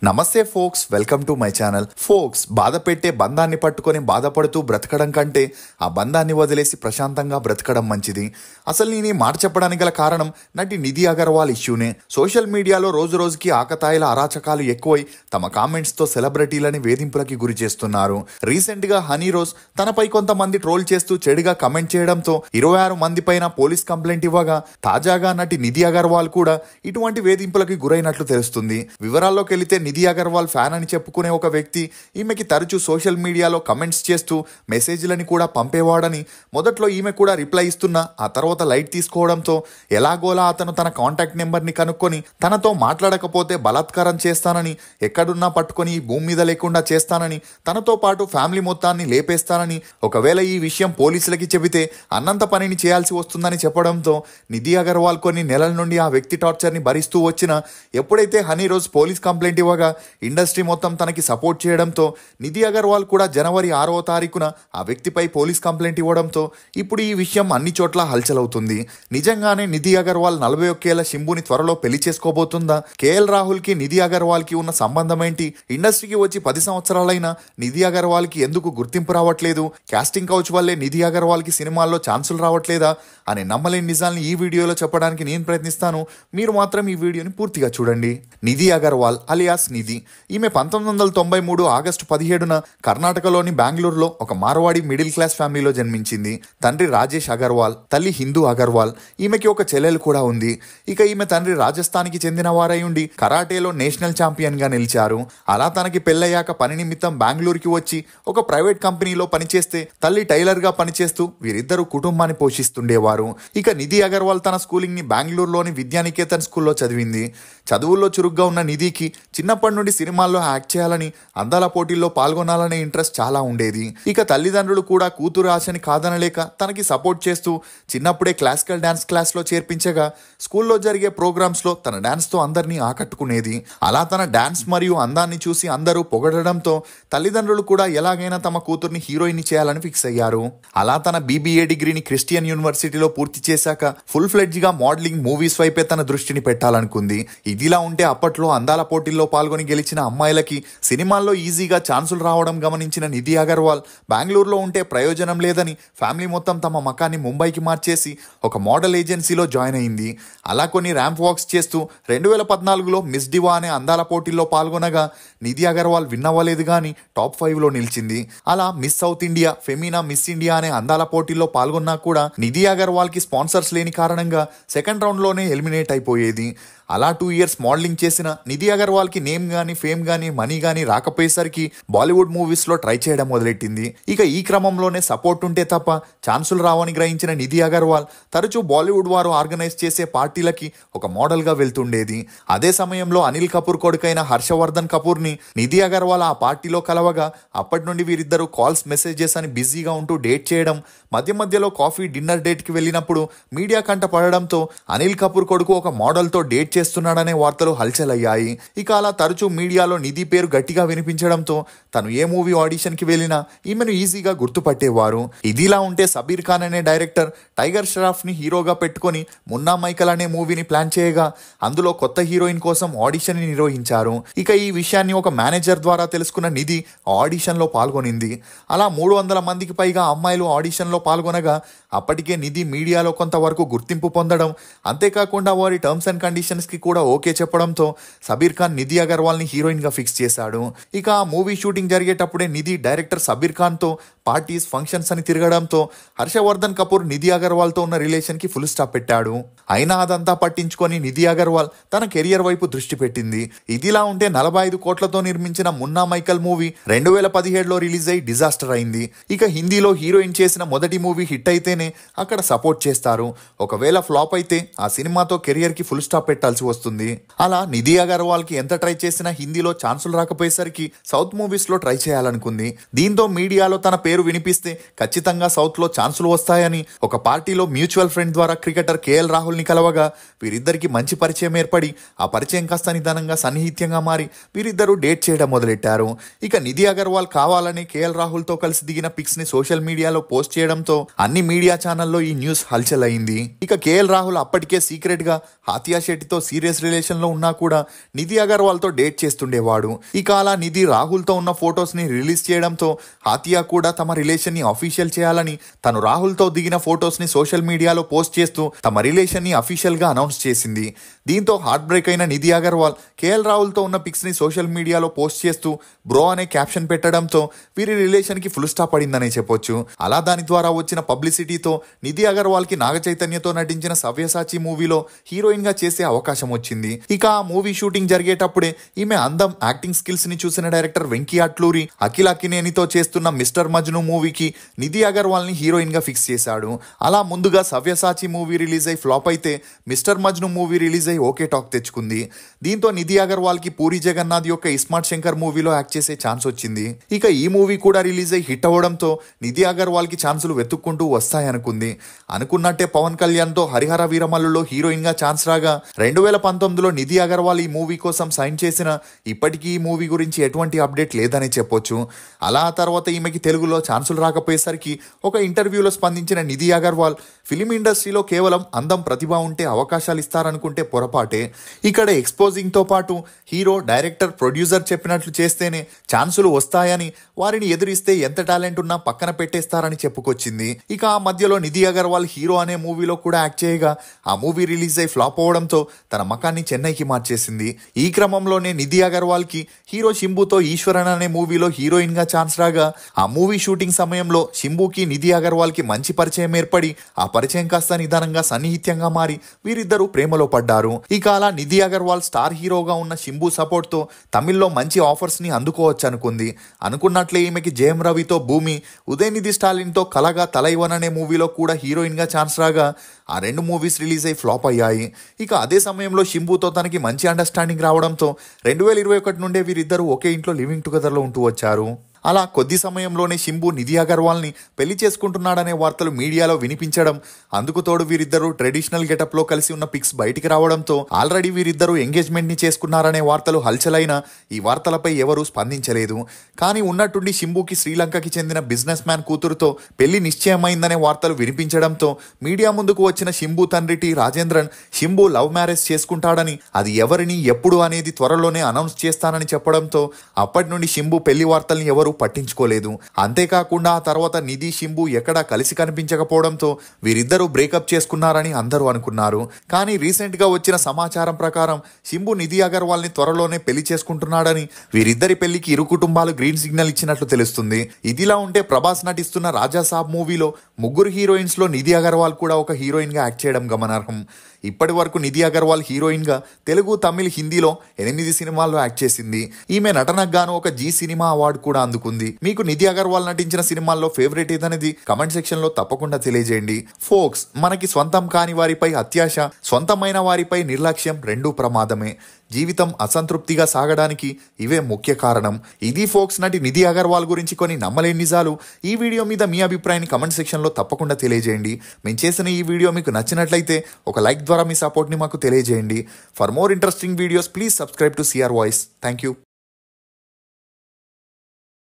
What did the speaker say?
నమస్తే folks, welcome to my channel. Folks, బాధ పెట్టే బంధాన్ని పట్టుకొని బాధపడుతూ బ్రతకడం కంటే ఆ బంధాన్ని వదిలేసి ప్రశాంతంగా బ్రతకడం మంచిది. అసలు నేను ఈ మాట చెప్పడానికి గల కారణం నటి నిధి అగర్వాల్ ఇష్యూనే. సోషల్ మీడియాలో రోజు రోజుకి ఆకతాయిల అరాచకాలు ఎక్కువై తమ కామెంట్స్తో సెలబ్రిటీలని వేధింపులకి గురి చేస్తున్నారు. రీసెంట్ గా హనీ రోజ్ తనపై కొంతమంది ట్రోల్ చేస్తూ చెడుగా కమెంట్ చేయడంతో 26 మంది పైన పోలీస్ కంప్లైంట్ ఇవ్వగా, తాజాగా నటి నిధి అగర్వాల్ కూడా ఇటువంటి వేధింపులకి గురైనట్లు తెలుస్తుంది. వివరాల్లోకి వెళితే, నిధి అగర్వాల్ ఫ్యాన్ అని చెప్పుకునే ఒక వ్యక్తి ఈమెకి తరచూ సోషల్ మీడియాలో కమెంట్స్ చేస్తూ మెసేజ్లని కూడా పంపేవాడని, మొదట్లో ఈమె కూడా రిప్లై ఇస్తున్నా ఆ తర్వాత లైట్ తీసుకోవడంతో ఎలాగోలా అతను తన కాంటాక్ట్ నెంబర్ని కనుక్కొని తనతో మాట్లాడకపోతే బలాత్కారం చేస్తానని, ఎక్కడున్నా పట్టుకొని ఈ భూమి మీద లేకుండా చేస్తానని, తనతో పాటు ఫ్యామిలీ మొత్తాన్ని లేపేస్తానని, ఒకవేళ ఈ విషయం పోలీసులకి చెబితే అన్నంత పనిని చేయాల్సి వస్తుందని చెప్పడంతో నిధి అగర్వాల్ కొన్ని నెలల నుండి ఆ వ్యక్తి టార్చర్ని భరిస్తూ వచ్చిన, ఎప్పుడైతే హనీ రోజ్ పోలీస్ కంప్లైంట్ ఇవ్వగా ఇండస్ట్రీ మొత్తం తనకి సపోర్ట్ చేయడంతో నిధి అగర్వాల్ కూడా జనవరి 6వ తారీఖున ఆ వ్యక్తిపై పోలీస్ కంప్లైంట్ ఇవ్వడంతో ఇప్పుడు ఈ విషయం అన్ని చోట్ల హల్చల్ అవుతుంది. నిజంగానే నిధి అగర్వాల్ 41 ఏళ్ల శింబుని త్వరలో పెళ్లి చేసుకోబోతుందా? కేఎల్ రాహుల్ కి నిధి అగర్వాల్ కి ఉన్న సంబంధం ఏంటి? ఇండస్ట్రీకి వచ్చి 10 సంవత్సరాలైనా నిధి అగర్వాల్ కి ఎందుకు గుర్తింపు రావట్లేదు? కాస్టింగ్ కౌచ్ వల్లే నిధి అగర్వాల్ కి సినిమాల్లో ఛాన్సులు రావట్లేదా అనే నమ్మలేని నిజాల్ని ఈ వీడియోలో చెప్పడానికి నేను ప్రయత్నిస్తాను. మీరు మాత్రం ఈ వీడియోని పూర్తిగా చూడండి. నిధి అగర్వాల్ అలియాస్ నిధి. ఈమె 1993 ఆగస్టు 17న కర్ణాటకలోని బెంగళూరులో ఒక మార్వాడి మిడిల్ క్లాస్ ఫ్యామిలీలో జన్మించింది. తండ్రి రాజేష్ అగర్వాల్, తల్లి హిందూ అగర్వాల్. ఈమెకి ఒక చెల్లెలు కూడా ఉంది. ఇక ఈమె తండ్రి రాజస్థాన్కి చెందిన వారై ఉండి కరాటేలో నేషనల్ ఛాంపియన్ గా నిలిచారు. అలా తనకి పెళ్ళయ్యాక పని నిమిత్తం బెంగళూరుకి వచ్చి ఒక ప్రైవేట్ కంపెనీలో పనిచేస్తే తల్లి టైలర్ గా పనిచేస్తూ వీరిద్దరూ కుటుంబాన్ని పోషిస్తుండేవారు. ఇక నిధి అగర్వాల్ తన స్కూలింగ్ ని బెంగళూరులోని విద్యానికేతన్ స్కూల్లో చదివింది. చదువుల్లో చురుగ్గా ఉన్న నిధికి చిన్నప్పటి నుండి సినిమాల్లో యాక్ట్ చేయాలని, అందాల పోటీల్లో పాల్గొనాలనే ఇంట్రెస్ట్ చాలా ఉండేది. ఇక తల్లిదండ్రులు కూడా కూతురు ఆశని కాదనలేక తనకి సపోర్ట్ చేస్తూ చిన్నప్పుడే క్లాసికల్ డాన్స్ క్లాస్లో చేర్పించగా, స్కూల్లో జరిగే ప్రోగ్రామ్స్లో తన డాన్స్తో అందరినీ ఆకట్టుకునేది. అలా తన డాన్స్ మరియు అందాన్ని చూసి అందరూ పొగడడంతో తల్లిదండ్రులు కూడా ఎలాగైనా తమ కూతుర్ని హీరోయిన్ చేయాలని ఫిక్స్ అయ్యారు. అలా తన BBA డిగ్రీని క్రిస్టియన్ యూనివర్సిటీలో పూర్తి చేశాక ఫుల్ ఫ్లెడ్జ్గా మోడలింగ్, మూవీస్ వైపే తన దృష్టిని పెట్టాలనుకుంది. ఇదిలా ఉంటే అప్పట్లో అందాల పోటీల్లో పాల్గొని గెలిచిన అమ్మాయిలకి సినిమాల్లో ఈజీగా ఛాన్సులు రావడం గమనించిన నిధి అగర్వాల్ బెంగళూరులో ఉంటే ప్రయోజనం లేదని ఫ్యామిలీ మొత్తం తమ మకాన్ని ముంబైకి మార్చేసి ఒక మోడల్ ఏజెన్సీలో జాయిన్ అయింది. అలా కొన్ని ర్యాంప్ వాక్స్ చేస్తూ 2014లో మిస్ డివా అనే అందాల పోటీల్లో పాల్గొనగా నిధి అగర్వాల్ విన్ అవ్వలేదు కానీ టాప్ 5లో నిలిచింది. అలా miss south India, Femina miss India అనే అందాల పోటీల్లో పాల్గొన్నా కూడా నిధి అగర్వాల్ కి స్పాన్సర్స్ లేని కారణంగా సెకండ్ రౌండ్లోనే ఎలిమినేట్ అయిపోయేది. అలా 2 ఇయర్స్ మోడలింగ్ చేసిన నిధి అగర్వాల్ కి నేమ్ గానీ, ఫేమ్ గానీ, మనీ గానీ రాకపోయేసరికి బాలీవుడ్ మూవీస్ లో ట్రై చేయడం మొదలెట్టింది. ఇక ఈ క్రమంలోనే సపోర్ట్ ఉంటే తప్ప ఛాన్సులు రావని గ్రహించిన నిధి అగర్వాల్ తరచూ బాలీవుడ్ వారు ఆర్గనైజ్ చేసే పార్టీలకి ఒక మోడల్ గా వెళ్తుండేది. అదే సమయంలో అనిల్ కపూర్ కొడుకైన హర్షవర్ధన్ కపూర్ ని నిధి అగర్వాల్ ఆ పార్టీలో కలవగా అప్పటి నుండి వీరిద్దరూ కాల్స్, మెసేజెస్ అని బిజీగా ఉంటూ డేట్ చేయడం, మధ్య మధ్యలో కాఫీ, డిన్నర్ డేట్ కి వెళ్ళినప్పుడు మీడియా కంట పడడంతో అనిల్ కపూర్ కొడుకు ఒక మోడల్ తో డేట్ చేస్తున్నాడనే వార్తలు హల్చల్ అయ్యాయి. ఇక అలా తరచూ మీడియాలో నిధి పేరు గట్టిగా వినిపించడంతో తను ఏ మూవీ ఆడిషన్ కి వెళ్ళినా ఈమెను ఈజీగా గుర్తుపట్టేవారు. ఇదిలా ఉంటే సబీర్ ఖాన్ అనే డైరెక్టర్ టైగర్ ష్రాఫ్ ని హీరోగా పెట్టుకొని మున్నా మైకల్ అనే మూవీని ప్లాన్ చేయగా అందులో కొత్త హీరోయిన్ కోసం ఆడిషన్ ని నిర్వహించారు. ఇక ఈ విషయాన్ని ఒక మేనేజర్ ద్వారా తెలుసుకున్న నిధి ఆడిషన్ లో పాల్గొనింది. అలా 300 మందికి పైగా అమ్మాయిలు ఆడిషన్ లో పాల్గొనగా అప్పటికే నిధి మీడియాలో కొంతవరకు గుర్తింపు పొందడం, అంతేకాకుండా వారి టర్మ్స్ అండ్ కండిషన్స్ కి కూడా ఓకే చెప్పడంతో సబీర్ ఖాన్ నిధి అగర్వాల్ ని హీరోయిన్ గా ఫిక్స్ చేశాడు. ఇక ఆ మూవీ షూటింగ్ జరిగేటప్పుడే నిధి డైరెక్టర్ సబీర్ ఖాన్ తో పార్టీస్, ఫంక్షన్స్ అని తిరగడంతో హర్షవర్ధన్ కపూర్ నిధి అగర్వాల్ తో ఉన్న రిలేషన్ కి ఫుల్ స్టాప్ పెట్టాడు. అయినా అదంతా పట్టించుకొని నిధి అగర్వాల్ తన కెరియర్ వైపు దృష్టి పెట్టింది. ఇదిలా ఉంటే 45 కోట్లతో నిర్మించిన మున్నా మైకల్ మూవీ 2017లో రిలీజ్ అయి డిజాస్టర్ అయింది. ఇక హిందీలో హీరోయిన్ చేసిన మొదటి మూవీ హిట్ అయితేనే అక్కడ సపోర్ట్ చేస్తారు. ఒకవేళ ఫ్లాప్ అయితే ఆ సినిమాతో కెరియర్ కి ఫుల్ స్టాప్ పెట్టాల్సి వస్తుంది. అలా నిధి అగర్వాల్ కి ఎంత ట్రై చేసినా హిందీలో ఛాన్సులు రాకపోయేసరికి సౌత్ మూవీస్ లో ట్రై చేయాలనుకుంది. దీంతో మీడియాలో తన పేరు పేరు వినిపిస్తే ఖచ్చితంగా సౌత్లో ఛాన్సులు వస్తాయని ఒక పార్టీలో మ్యూచువల్ ఫ్రెండ్ ద్వారా క్రికెటర్ కేఎల్ రాహుల్ని కలవగా వీరిద్దరికి మంచి పరిచయం ఏర్పడి ఆ పరిచయం కాస్త నిదానంగా సన్నిహిత్యంగా మారి వీరిద్దరూ డేట్ చేయడం మొదలెట్టారు. ఇక నిధి అగర్వాల్ కావాలని కేఎల్ రాహుల్తో కలిసి దిగిన పిక్స్ ని సోషల్ మీడియాలో పోస్ట్ చేయడంతో అన్ని మీడియా ఛానల్లో ఈ న్యూస్ హల్చల్ అయింది. ఇక కేఎల్ రాహుల్ అప్పటికే సీక్రెట్ గా హాతియా శెట్టితో సీరియస్ రిలేషన్ లో ఉన్నా కూడా నిధి అగర్వాల్ తో డేట్ చేస్తుండేవాడు. ఇక అలా నిధి రాహుల్ తో ఉన్న ఫొటోస్ ని రిలీజ్ చేయడంతో హాతియా కూడా తమ రిలేషన్ ని అఫీషియల్ చేయాలని తను రాహుల్ తో దిగిన ఫొటోస్ ని సోషల్ మీడియాలో పోస్ట్ చేస్తూ తమ రిలేషన్ ని అఫీషియల్ గా అనౌన్స్ చేసింది. దీంతో హార్ట్ బ్రేక్ అయిన నిధి అగర్వాల్ కేఎల్ రాహుల్ తో ఉన్న పిక్స్ ని సోషల్ మీడియాలో పోస్ట్ చేస్తూ బ్రో అనే క్యాప్షన్ పెట్టడంతో వీరి రిలేషన్ కి ఫుల్ స్టాప్ పడిందనే చెప్పొచ్చు. అలా దాని ద్వారా వచ్చిన పబ్లిసిటీతో నిధి అగర్వాల్ కి నాగ చైతన్యతో నటించిన సవ్యసాచి మూవీలో హీరోయిన్ గా చేసే అవకాశం వచ్చింది. ఇక ఆ మూవీ షూటింగ్ జరిగేటప్పుడే ఈమె అందం, యాక్టింగ్ స్కిల్స్ ని చూసిన డైరెక్టర్ వెంకీ అట్లూరి అఖిల్ అక్కినేనితో చేస్తున్న మిస్టర్ మజ్ను మూవీకి నిధి అగర్వాల్ ని హీరోయిన్ గా ఫిక్స్ చేశాడు. అలా ముందుగా సవ్యసాచి మూవీ రిలీజ్ అయి ఫ్లాప్ అయితే మిస్టర్ మజ్ను మూవీ రిలీజ్ అయి ఓకే టాక్ తెచ్చుకుంది. దీంతో నిధి అగర్వాల్ కి పూరి జగన్నాథ్ యొక్క ఇస్మార్ట్ శంకర్ మూవీలో యాక్ట్ చేసే ఛాన్స్ వచ్చింది. ఇక ఈ మూవీ కూడా రిలీజ్ అయి హిట్ అవ్వడంతో నిధి అగర్వాల్ కి ఛాన్సులు వెతుక్కుంటూ వస్తాయనుకుంది. అనుకున్నట్టే పవన్ కళ్యాణ్ తో హరిహర వీరమల్లులో హీరోయిన్ గా ఛాన్స్ రాగా 2019లో నిధి అగర్వాల్ ఈ మూవీ కోసం సైన్ చేసిన ఇప్పటికీ ఈ మూవీ గురించి ఎటువంటి అప్డేట్ లేదని చెప్పొచ్చు. అలా తర్వాత ఈమెకి తెలుగులో ఛాన్సులు రాకపోయేసరికి ఒక ఇంటర్వ్యూలో స్పందించిన నిధి అగర్వాల్ ఫిలిం ఇండస్ట్రీలో కేవలం అందం, ప్రతిభ ఉంటే అవకాశాలు ఇస్తారనుకుంటే పొరపాటే. ఇక్కడ ఎక్స్పోజింగ్ తో పాటు హీరో, డైరెక్టర్, ప్రొడ్యూసర్ చెప్పినట్లు చేస్తేనే ఛాన్సులు వస్తాయని, వారిని ఎదురిస్తే ఎంత టాలెంట్ ఉన్నా పక్కన పెట్టేస్తారని చెప్పుకొచ్చింది. ఇక ఆ మధ్యలో నిధి అగర్వాల్ హీరో అనే మూవీలో కూడా యాక్ట్ చేయగా ఆ మూవీ రిలీజ్ అయి ఫ్లాప్ అవడంతో తన మకాన్ని చెన్నైకి మార్చేసింది. ఈ క్రమంలోనే నిధి అగర్వాల్ కి హీరో శింబుతో ఈశ్వరన్ అనే మూవీలో హీరోయిన్ గా ఛాన్స్ రాగా ఆ మూవీ షూటింగ్ సమయంలో శింబుకి నిధి అగర్వాల్ కి మంచి పరిచయం ఏర్పడి ఆ పరిచయం కాస్త నిదానంగా సన్నిహిత్యంగా మారి వీరిద్దరూ ప్రేమలో పడ్డారు. ఇక అలా నిధి అగర్వాల్ స్టార్ హీరోగా ఉన్న శింబు సపోర్ట్ తో తమిళ్లో మంచి ఆఫర్స్ ని అందుకోవచ్చు అనుకుంది. అనుకున్నట్లే ఈమెకి జయం రవితో భూమి, ఉదయనిధి స్టాలిన్ తో కలగా తలైవన్ అనే మూవీలో కూడా హీరోయిన్ గా ఛాన్స్ రాగా ఆ 2 మూవీస్ రిలీజ్ అయి ఫ్లాప్ అయ్యాయి. ఇక అదే సమయంలో శింబుతో తనకి మంచి అండర్స్టాండింగ్ రావడంతో 2021 నుండే వీరిద్దరూ ఒకే ఇంట్లో లివింగ్ టుగెదర్ లో ఉంటూ వచ్చారు. అలా కొద్ది సమయంలోనే శింబు నిధి అగర్వాల్ని పెళ్లి చేసుకుంటున్నాడనే వార్తలు మీడియాలో వినిపించడం, అందుకు తోడు వీరిద్దరూ ట్రెడిషనల్ గెటప్ లో కలిసి ఉన్న పిక్స్ బయటికి రావడంతో ఆల్రెడీ వీరిద్దరూ ఎంగేజ్మెంట్ ని చేసుకున్నారనే వార్తలు హల్చలైన ఈ వార్తలపై ఎవరూ స్పందించలేదు. కానీ ఉన్నట్టుండి శింబుకి శ్రీలంకకి చెందిన బిజినెస్ మ్యాన్ కూతురుతో పెళ్లి నిశ్చయమైందనే వార్తలు వినిపించడంతో మీడియా ముందుకు వచ్చిన శింబు తండ్రి టి రాజేంద్రన్ శింబు లవ్ మ్యారేజ్ చేసుకుంటాడని, అది ఎవరిని, ఎప్పుడు అనేది త్వరలోనే అనౌన్స్ చేస్తానని చెప్పడంతో అప్పటి నుండి శింబు పెళ్లి వార్తల్ని ఎవరు పట్టించుకోలేదు. అంతేకాకుండా ఆ తర్వాత నిధి, శింబు ఎక్కడా కలిసి కనిపించకపోవడంతో వీరిద్దరూ బ్రేకప్ చేసుకున్నారని అందరూ అనుకున్నారు. కానీ రీసెంట్ గా వచ్చిన సమాచారం ప్రకారం శింబు నిధి అగర్వాల్ ని త్వరలోనే పెళ్లి చేసుకుంటున్నాడని, వీరిద్దరి పెళ్లికి ఇరు కుటుంబాలు గ్రీన్ సిగ్నల్ ఇచ్చినట్లు తెలుస్తుంది. ఇదిలా ఉంటే ప్రభాస్ నటిస్తున్న రాజా సాబ్ మూవీలో 3 హీరోయిన్స్ లో నిధి అగర్వాల్ కూడా ఒక హీరోయిన్ గా యాక్ట్ చేయడం గమనార్హం. ఇప్పటి వరకు నిధి అగర్వాల్ హీరోయిన్ గా తెలుగు, తమిళ్, హిందీలో 8 సినిమాల్లో యాక్ట్ చేసింది. ఈమె నటనకు గాను ఒక జీ సినిమా అవార్డు కూడా అందుకుంది. మీకు నిధి అగర్వాల్ నటించిన సినిమాల్లో ఫేవరెట్ ఏదనేది కమెంట్ సెక్షన్ లో తప్పకుండా తెలియజేయండి. ఫోక్స్, మనకి స్వంతం కాని వారిపై అత్యాశ, సొంతమైన వారిపై నిర్లక్ష్యం రెండూ ప్రమాదమే. జీవితం అసంతృప్తిగా సాగడానికి ఇవే ముఖ్య కారణం. ఇది ఫోక్స్ నటి నిధి అగర్వాల్ గురించి కొన్ని నమ్మలేని నిజాలు. ఈ వీడియో మీద మీ అభిప్రాయాన్ని కమెంట్ సెక్షన్ లో తప్పకుండా తెలియజేయండి. మేము చేసిన ఈ వీడియో మీకు నచ్చినట్లయితే ఒక లైక్ ద్వారా మీ సపోర్ట్ ని మాకు తెలియజేయండి. For more interesting videos please subscribe to CR voice. Thank you.